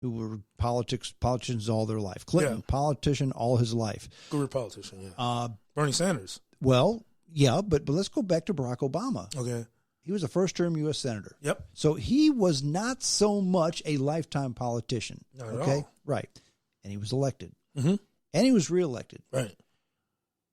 who were politicians all their life. Clinton, politician all his life. Good politician, yeah. Bernie Sanders. Well, yeah, but let's go back to Barack Obama. Okay. He was a first-term U.S. senator. Yep. So he was not so much a lifetime politician. Not at all. Right. And he was elected. Mm-hmm. And he was reelected. Right.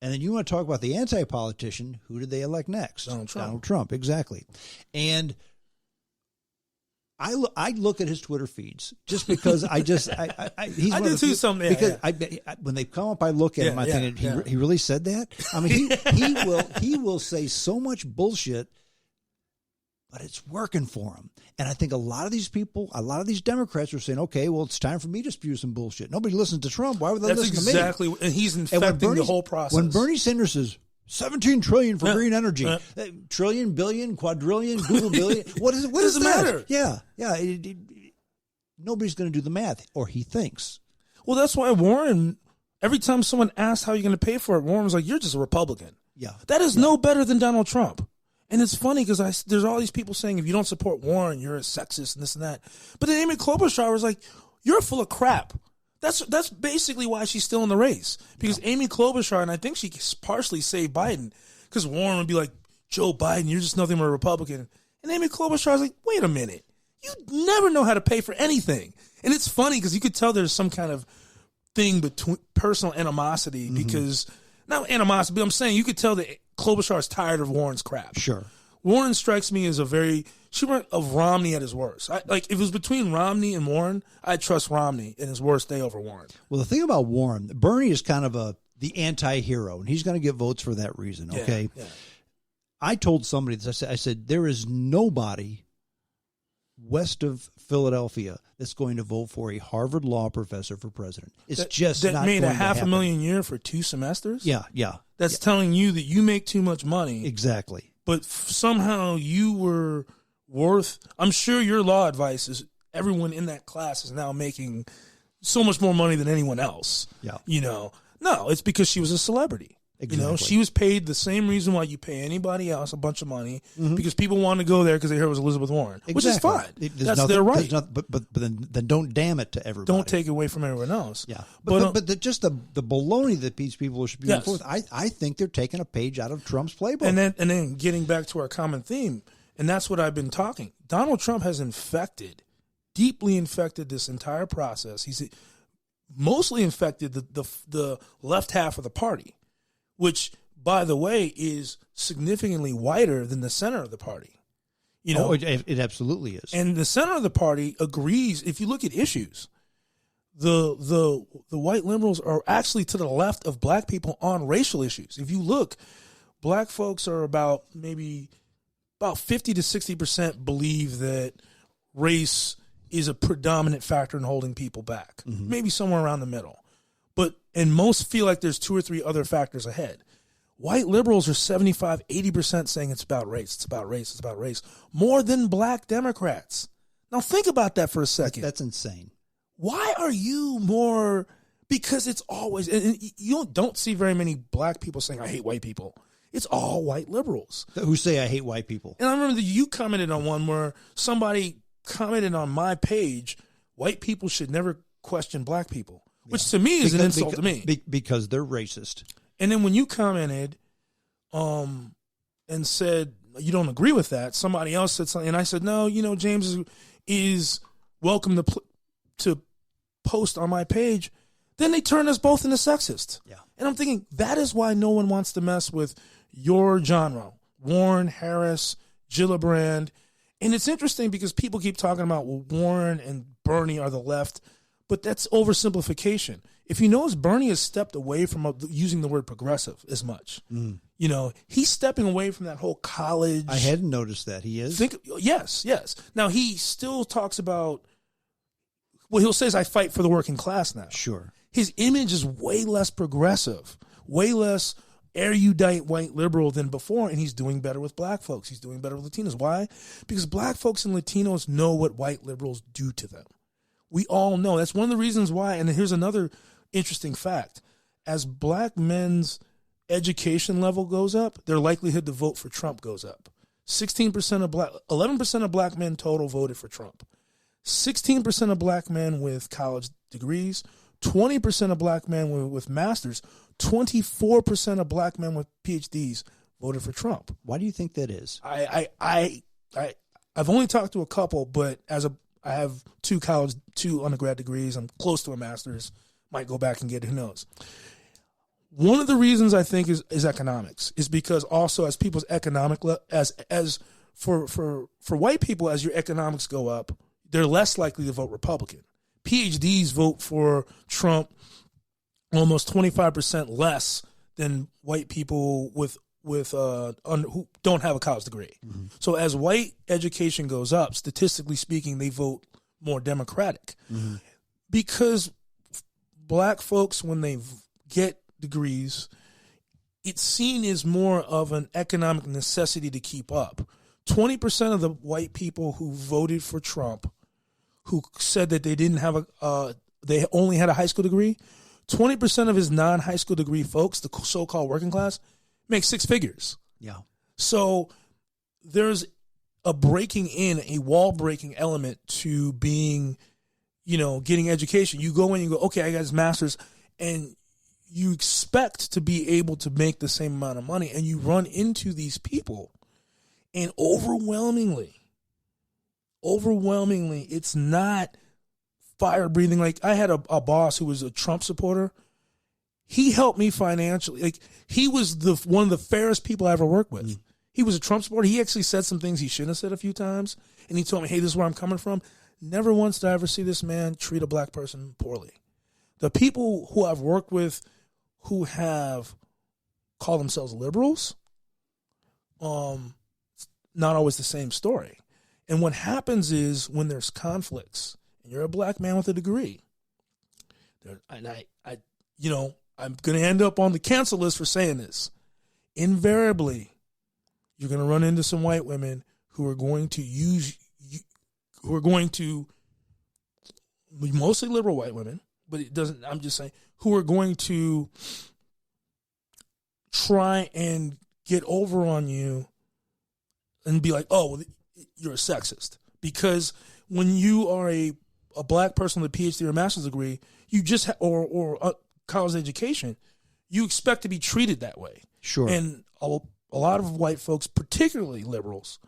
And then you want to talk about the anti-politician, who did they elect next? Donald Trump, exactly. And I look at his Twitter feeds just because I do too someday. Because when they come up, I look at him. I think he really said that. I mean, he will say so much bullshit, but it's working for him. And I think a lot of these people, a lot of these Democrats are saying, okay, well, it's time for me to spew some bullshit. Nobody listens to Trump. Why would they listen to me? That's exactly, and he's infecting the whole process. When Bernie Sanders says 17 trillion for green energy, trillion, billion, quadrillion, Google billion, what is it? What does it matter? Yeah. Nobody's going to do the math, or he thinks. Well, that's why Warren, every time someone asked how you're going to pay for it, Warren was like, you're just a Republican. Yeah. That is no better than Donald Trump. And it's funny because there's all these people saying if you don't support Warren, you're a sexist and this and that. But then Amy Klobuchar was like, you're full of crap. That's basically why she's still in the race. Because Amy Klobuchar, and I think she partially saved Biden, because Warren would be like, Joe Biden, you're just nothing but a Republican. And Amy Klobuchar was like, wait a minute. You never know how to pay for anything. And it's funny because you could tell there's some kind of thing between personal animosity because, not animosity, but I'm saying you could tell that Klobuchar is tired of Warren's crap. Sure. Warren strikes me as she went of Romney at his worst. If it was between Romney and Warren, I'd trust Romney in his worst day over Warren. Well, the thing about Warren, Bernie is kind of the anti-hero, and he's going to get votes for that reason, okay? Yeah. I told somebody this, I said, there is nobody west of Philadelphia that's going to vote for a Harvard law professor for president. It's not going to happen. That made $500,000 a year for 2 semesters? Yeah. That's telling you that you make too much money. Exactly. But somehow you were worth, I'm sure your law advice is everyone in that class is now making so much more money than anyone else. Yeah. No, it's because she was a celebrity. Exactly. She was paid the same reason why you pay anybody else a bunch of money because people want to go there because they heard it was Elizabeth Warren, which is fine. That's their right. But then don't damn it to everybody. Don't take away from everyone else. Yeah. But just the baloney that these people should be going forth, I think they're taking a page out of Trump's playbook. And then getting back to our common theme, and that's what I've been talking. Donald Trump has deeply infected this entire process. He's mostly infected the left half of the party, which, by the way, is significantly whiter than the center of the party. It absolutely is. And the center of the party agrees. If you look at issues, the white liberals are actually to the left of black people on racial issues. If you look, black folks are about 50 to 60% believe that race is a predominant factor in holding people back. Maybe somewhere around the middle. And most feel like there's 2 or 3 other factors ahead. White liberals are 75, 80% saying it's about race, it's about race, it's about race, more than black Democrats. Now think about that for a second. That's insane. Why are you more? Because it's always, and you don't see very many black people saying, I hate white people. It's all white liberals. Who say I hate white people. And I remember that you commented on one where somebody commented on my page, white people should never question black people. Which to me is an insult to me. Because they're racist. And then when you commented and said you don't agree with that, somebody else said something. And I said, no, James is welcome to post on my page. Then they turned us both into sexist. Yeah. And I'm thinking that is why no one wants to mess with your genre. Warren, Harris, Gillibrand. And it's interesting because people keep talking about Warren and Bernie are the left. But that's oversimplification. If you notice, Bernie has stepped away from using the word progressive as much. He's stepping away from that whole college. I hadn't noticed that. He is? Yes. Now, he still talks about, he'll say, I fight for the working class now. Sure. His image is way less progressive, way less erudite white liberal than before, and he's doing better with black folks. He's doing better with Latinos. Why? Because black folks and Latinos know what white liberals do to them. We all know. That's one of the reasons why. And here's another interesting fact. As black men's education level goes up, their likelihood to vote for Trump goes up. 11% of black men total voted for Trump. 16% of black men with college degrees, 20% of black men with masters, 24% of black men with PhDs voted for Trump. Why do you think that is? I've only talked to a couple, but I have two undergrad degrees. I'm close to a master's. Might go back and get it. Who knows? One of the reasons I think is economics, is because also as people's economic as for white people, as your economics go up, they're less likely to vote Republican. PhDs vote for Trump almost 25% less than white people who don't have a college degree. Mm-hmm. So as white education goes up, statistically speaking, they vote more Democratic. Mm-hmm. Because black folks, when they get degrees, it's seen as more of an economic necessity to keep up. 20% of the white people who voted for Trump, who said that they didn't have they only had a high school degree, 20% of his non-high school degree folks, the so-called working class, make six figures. Yeah. So there's a wall-breaking element to being, getting education. You go in, you go, okay, I got this master's, and you expect to be able to make the same amount of money, and you run into these people, and overwhelmingly, it's not fire-breathing. Like, I had a boss who was a Trump supporter. He helped me financially. Like, he was one of the fairest people I ever worked with. He was a Trump supporter. He actually said some things he shouldn't have said a few times, and he told me, hey, this is where I'm coming from. Never once did I ever see this man treat a black person poorly. The people who I've worked with who have called themselves liberals, not always the same story. And what happens is when there's conflicts, and you're a black man with a degree, and I'm going to end up on the cancel list for saying this. Invariably, you're going to run into some white women who are going to mostly liberal white women, but I'm just saying, who are going to try and get over on you and be like, oh, well, you're a sexist. Because when you are a black person with a PhD or a master's degree, you just or college education, you expect to be treated that way. Sure. And a lot of white folks, particularly liberals,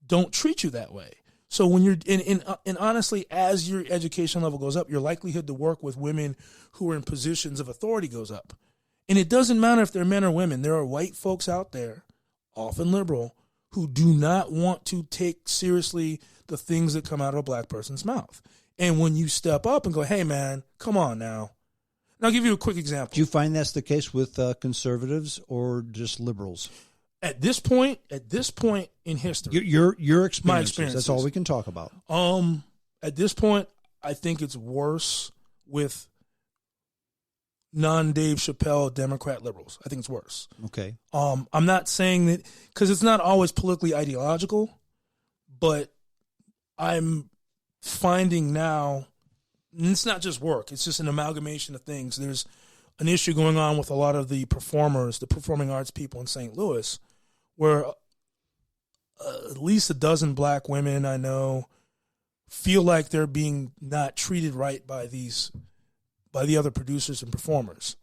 don't treat you that way. So when you're and honestly, as your education level goes up, your likelihood to work with women who are in positions of authority goes up. And it doesn't matter if they're men or women. There are white folks out there, often liberal, who do not want to take seriously the things that come out of a black person's mouth. And when you step up and go, hey, man, come on now. And I'll give you a quick example. Do you find that's the case with conservatives or just liberals? At this point in history, your experiences, my experiences, that's all we can talk about. At this point, I think it's worse with non-Dave Chappelle Democrat liberals. I think it's worse. Okay. I'm not saying that because it's not always politically ideological, but I'm finding now, and it's not just work, it's just an amalgamation of things. There's an issue going on with a lot of the performers, the performing arts people in St. Louis, where at least a dozen black women I know feel like they're being not treated right by the other producers and performers.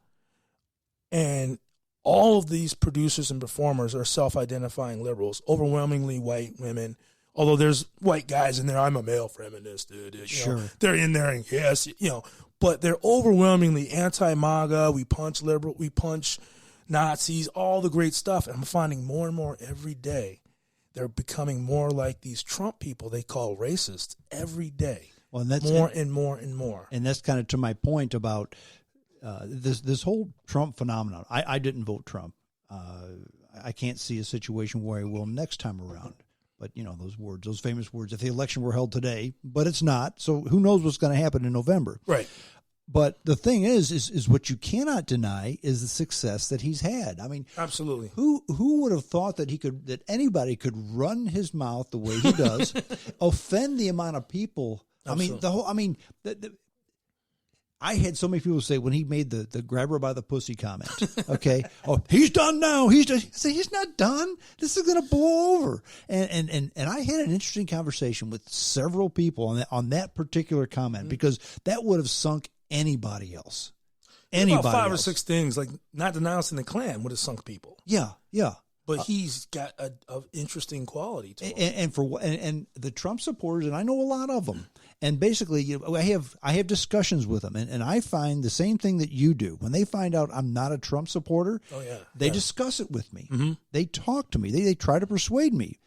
And all of these producers and performers are self-identifying liberals, overwhelmingly white women. Although there's white guys in there, I'm a male feminist, dude. Sure. They're in there, and yes, but they're overwhelmingly anti-MAGA. We punch liberal, we punch Nazis, all the great stuff. And I'm finding more and more every day, they're becoming more like these Trump people they call racists every day. Well, and that's more and more and more. And that's kind of to my point about this whole Trump phenomenon. I didn't vote Trump. I can't see a situation where I will next time around. But, those famous words, if the election were held today, but it's not. So who knows what's going to happen in November. Right. But the thing is what you cannot deny is the success that he's had. I mean, absolutely. Who would have thought that anybody could run his mouth the way he does, offend the amount of people? Absolutely. I had so many people say when he made the grab her by the pussy comment, okay, oh, he's done now. He's done. I say, he's not done. This is going to blow over. And I had an interesting conversation with several people on that particular comment because that would have sunk anybody else. Anybody about 5 else. or 6 things, like not denouncing the Klan would have sunk people. Yeah. But he's got a interesting quality to him. And the Trump supporters, and I know a lot of them, and basically, I have discussions with them, and I find the same thing that you do. When they find out I'm not a Trump supporter, they discuss it with me. Mm-hmm. They talk to me. They try to persuade me.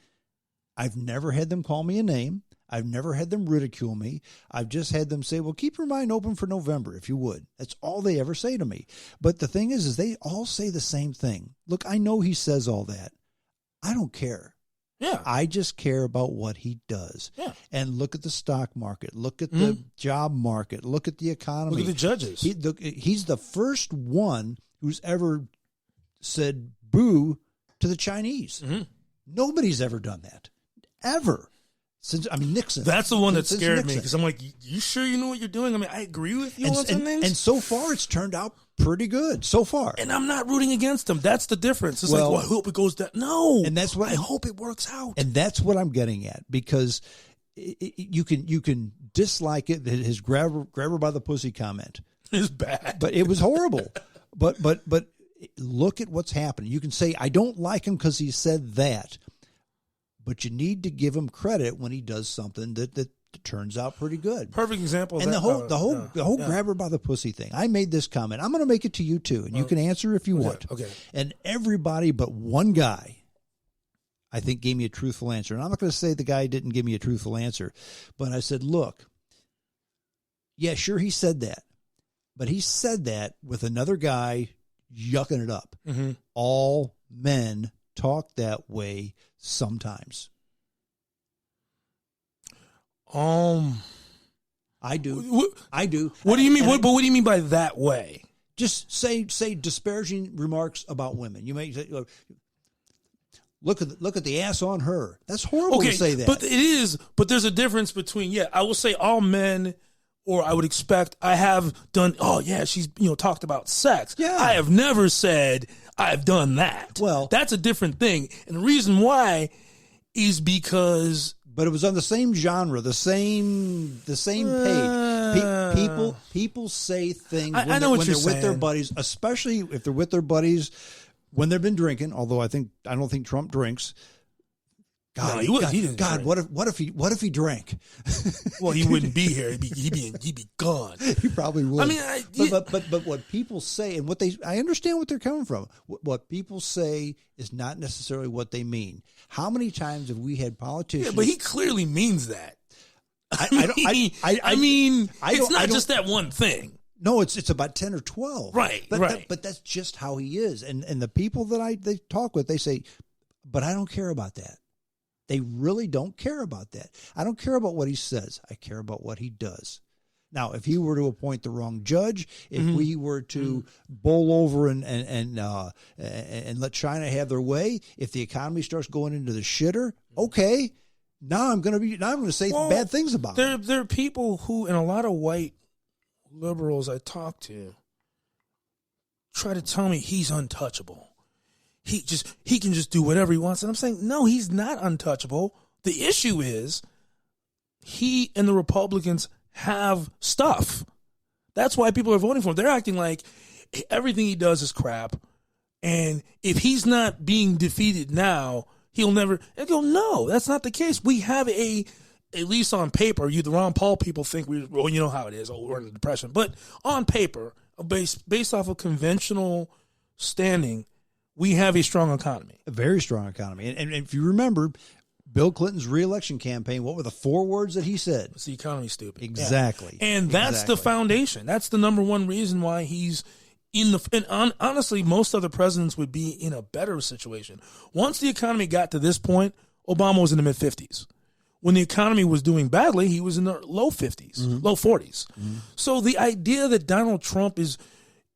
I've never had them call me a name. I've never had them ridicule me. I've just had them say, well, keep your mind open for November, if you would. That's all they ever say to me. But the thing is they all say the same thing. Look, I know he says all that. I don't care. Yeah. I just care about what he does. Yeah. And look at the stock market. Look at the job market. Look at the economy. Look at the judges. He's the first one who's ever said boo to the Chinese. Mm-hmm. Nobody's ever done that. Ever. Nixon. That's the one that scared me because I'm like, you sure you know what you're doing? I mean, I agree with you on some things. And so far, it's turned out pretty good. So far. And I'm not rooting against him. That's the difference. It's I hope it goes down. No. And that's what I hope it works out. And that's what I'm getting at because you can dislike it. His grab her by the pussy comment is bad, but it was horrible. but look at what's happening. You can say I don't like him because he said that. But you need to give him credit when he does something that turns out pretty good. Perfect example. And the whole grab her by the pussy thing. I made this comment. I'm going to make it to you too, and you can answer if you want. Okay. And everybody but one guy, I think, gave me a truthful answer. And I'm not going to say the guy didn't give me a truthful answer, but I said, look, yeah, sure, he said that, but he said that with another guy yucking it up. Mm-hmm. All men talk that way sometimes. I do. I do. What do you mean? What do you mean by that way? Just say disparaging remarks about women. You may say, look at the ass on her. That's horrible to say that. But it is. But there's a difference between I will say all men. Or I would expect I have done. Oh yeah, she's talked about sex. Yeah, I have never said I've done that. Well, that's a different thing, and the reason why is because. But it was on the same genre, the same page. People say things when they're with their buddies, especially if they're with their buddies when they've been drinking. Although I don't think Trump drinks. God, no, he didn't. God, what if he drank? Well, he wouldn't be here. He'd be gone. He probably would. I mean, but what people say and I understand what they're coming from. What people say is not necessarily what they mean. How many times have we had politicians? Yeah, but he clearly means that. I mean, it's not just that one thing. No, it's about 10 or 12. Right, right. But that's just how he is. And the people that they talk with, they say, but I don't care about that. They really don't care about that. I don't care about what he says. I care about what he does. Now, if he were to appoint the wrong judge, if we were to bowl over and let China have their way, if the economy starts going into the shitter, okay, now I'm going to say bad things about him. There are people who, and a lot of white liberals I talk to, try to tell me he's untouchable. He can just do whatever he wants. And I'm saying, no, he's not untouchable. The issue is he and the Republicans have stuff. That's why people are voting for him. They're acting like everything he does is crap. And if he's not being defeated now, he'll never. I go, no, that's not the case. We have at least on paper, the Ron Paul people think you know how it is. Oh, we're in the Depression. But on paper, based off of conventional standing, we have a strong economy. A very strong economy. And if you remember, Bill Clinton's reelection campaign, what were the 4 words that he said? It's the economy's stupid. Exactly. Yeah. And that's the foundation. That's the number one reason why he's in the – and honestly, most other presidents would be in a better situation. Once the economy got to this point, Obama was in the mid-50s. When the economy was doing badly, he was in the low 50s, low 40s. Mm-hmm. So the idea that Donald Trump is –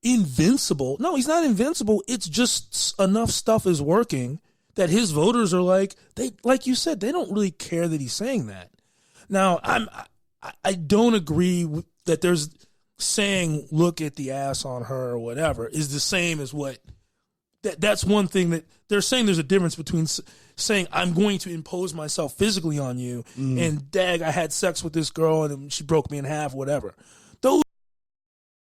invincible. No, he's not invincible. It's just enough stuff is working that his voters are like you said, they don't really care that he's saying that. Now, I don't agree that there's saying look at the ass on her or whatever is the same as what that's one thing that they're saying. There's a difference between saying I'm going to impose myself physically on you and dag, I had sex with this girl and she broke me in half, whatever. Those